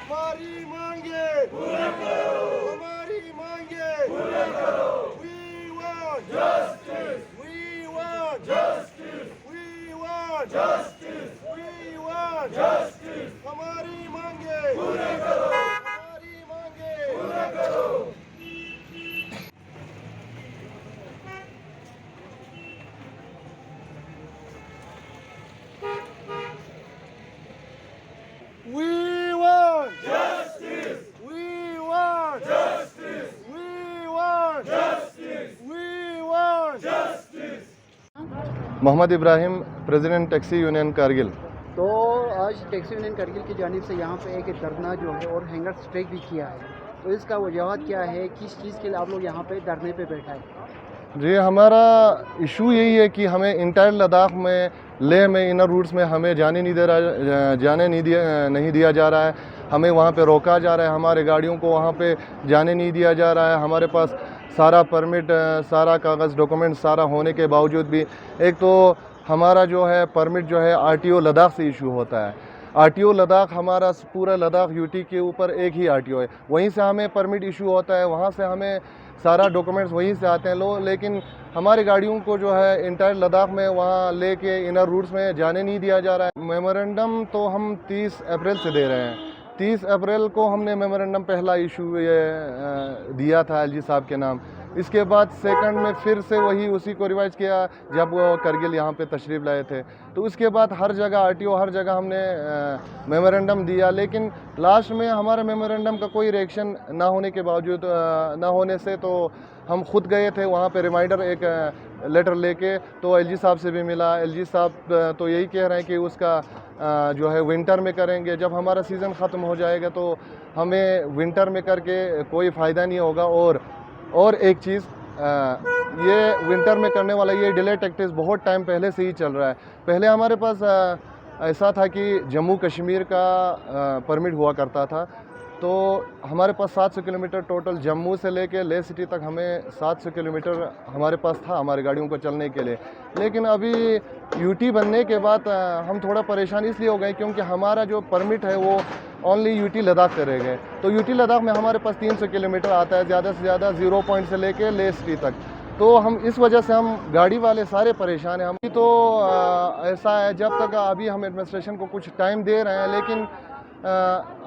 हमारी मांगे पूरा करो, हमारी मांगे पूरा करो। We want justice, we want justice, we want justice, we want justice। हमारी मांगे पूरा करो, हमारी मांगे पूरा करो। We want justice, we want justice, we want justice, we want justice। Mohammad Ibrahim, president taxi union Kargil. तो आज टैक्सी यूनियन कारगिल की जानिब से यहाँ पे एक धरना जो है और हैंगर स्ट्राइक भी किया है, तो इसका वजह क्या है, किस चीज़ के लिए आप लोग यहाँ पे धरने पे बैठा है? जी, हमारा इशू यही है कि हमें इंटायर लद्दाख में, लेह में, इनर रूट्स में हमें जाने नहीं दिया जा रहा है। हमें वहाँ पे रोका जा रहा है, हमारे गाड़ियों को वहाँ पे जाने नहीं दिया जा रहा है। हमारे पास सारा परमिट, सारा कागज़, डॉक्यूमेंट सारा होने के बावजूद भी, एक तो हमारा जो है परमिट जो है आरटीओ लद्दाख से इशू होता है। आरटीओ लद्दाख, हमारा पूरा लद्दाख यूटी के ऊपर एक ही आरटीओ है, वहीं से हमें परमिट इशू होता है, वहाँ से हमें सारा डॉक्यूमेंट्स वहीं से आते हैं लेकिन हमारी गाड़ियों को जो है इंटायर लद्दाख में वहाँ लेके इनर रूट्स में जाने नहीं दिया जा रहा है। मेमोरेंडम तो हम 30 अप्रैल से दे रहे हैं। 30 अप्रैल को हमने मेमोरेंडम पहला इशू ये दिया था एलजी साहब के नाम। इसके बाद सेकंड में फिर से वही उसी को रिवाइज किया जब वो करगिल यहाँ पे तशरीफ़ लाए थे। तो उसके बाद हर जगह आरटीओ, हर जगह हमने मेमोरेंडम दिया, लेकिन लास्ट में हमारे मेमोरेंडम का कोई रिएक्शन ना होने के बावजूद, ना होने से तो हम खुद गए थे वहाँ पे रिमाइंडर एक लेटर लेके, तो एलजी साहब से भी मिला। एलजी साहब तो यही कह रहे हैं कि उसका जो है विंटर में करेंगे, जब हमारा सीज़न ख़त्म हो जाएगा तो हमें विंटर में करके कोई फ़ायदा नहीं होगा। और एक चीज़, ये विंटर में करने वाला ये डिले टैक्टिक्स बहुत टाइम पहले से ही चल रहा है। पहले हमारे पास ऐसा था कि जम्मू कश्मीर का परमिट हुआ करता था, तो हमारे पास 700 किलोमीटर टोटल जम्मू से लेके लेह सिटी तक हमें 700 किलोमीटर हमारे पास था हमारी गाड़ियों को चलने के लिए। लेकिन अभी यूटी बनने के बाद हम थोड़ा परेशान इसलिए हो गए क्योंकि हमारा जो परमिट है वो ओनली यूटी लद्दाख से रह गए। तो यूटी लद्दाख में हमारे पास 300 किलोमीटर आता है, ज़्यादा से ज़्यादा 0 पॉइंट से लेके लेह सिटी तक। तो हम इस वजह से हम गाड़ी वाले सारे परेशान हैं। हम तो ऐसा है, जब तक अभी हम एडमिनिस्ट्रेशन को कुछ टाइम दे रहे हैं, लेकिन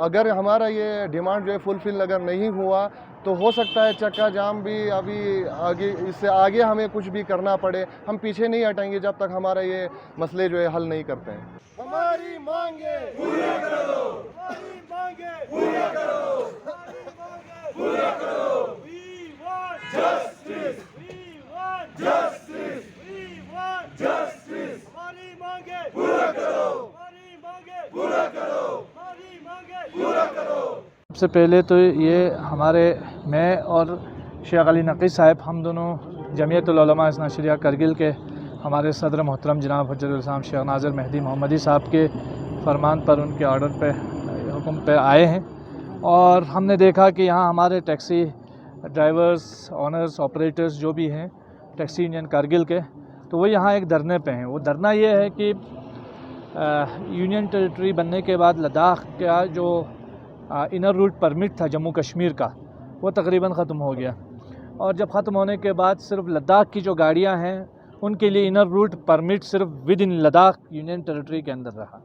अगर हमारा ये डिमांड जो है फुलफिल अगर नहीं हुआ तो हो सकता है चक्का जाम भी अभी आगे, इससे आगे हमें कुछ भी करना पड़े। हम पीछे नहीं हटेंगे जब तक हमारा ये मसले जो है हल नहीं करते हैं। हमारी मांगे पूरा करो, हमारी मांगे पूरा करो, पूरा करो। We want justice, we want justice, we want justice। हमारी मांगे पूरा करो, हमारी मांगे पूरा करो, हमारी मांगे पूरा करो। सबसे पहले तो ये मैं और शेख अली नकी साहब, हम दोनों जमीयतुल उलमा इस्ना शरिया करगिल के हमारे सदर मोहतरम जनाब हजरत इस्लाम शेख नाज़िर मेहदी मोहम्मदी साहब के फरमान पर, उनके ऑर्डर पे, हुक्म पे आए हैं। और हमने देखा कि यहाँ हमारे टैक्सी ड्राइवर्स, ऑनर्स, ऑपरेटर्स जो भी हैं टैक्सी यूनियन कारगिल के, तो वो यहाँ एक धरने पे हैं। वो धरना ये है कि यूनियन टेरिटरी बनने के बाद लद्दाख का जो इनर रूट परमिट था जम्मू कश्मीर का, वो तकरीबन ख़त्म हो गया। और जब ख़त्म होने के बाद सिर्फ लद्दाख की जो गाड़ियाँ हैं उनके लिए इनर रूट परमिट सिर्फ with in Ladakh union territory के अंदर रहा।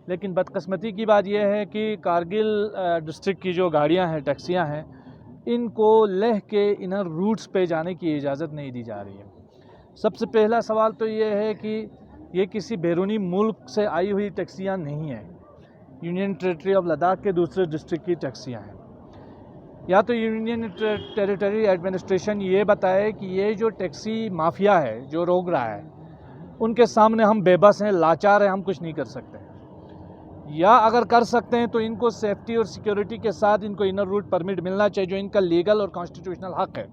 लेकिन बदकिस्मती की बात यह है कि कारगिल डिस्ट्रिक्ट की जो गाड़ियाँ हैं, टैक्सियाँ हैं, इनको लेह के इनर रूट्स पे जाने की इजाज़त नहीं दी जा रही है। सबसे पहला सवाल तो ये है कि ये किसी बैरूनी मुल्क से आई हुई टैक्सियाँ नहीं हैं, यूनियन टेरिटरी ऑफ लद्दाख के दूसरे डिस्ट्रिक्ट की टैक्सियाँ हैं। या तो यूनियन टेरिटरी एडमिनिस्ट्रेशन ये बताए कि ये जो टैक्सी माफिया है जो रोक रहा है, उनके सामने हम बेबस हैं, लाचार हैं, हम कुछ नहीं कर सकते। या अगर कर सकते हैं तो इनको सेफ्टी और सिक्योरिटी के साथ इनको इनर रूट परमिट मिलना चाहिए, जो इनका लीगल और कॉन्स्टिट्यूशनल हक़ है।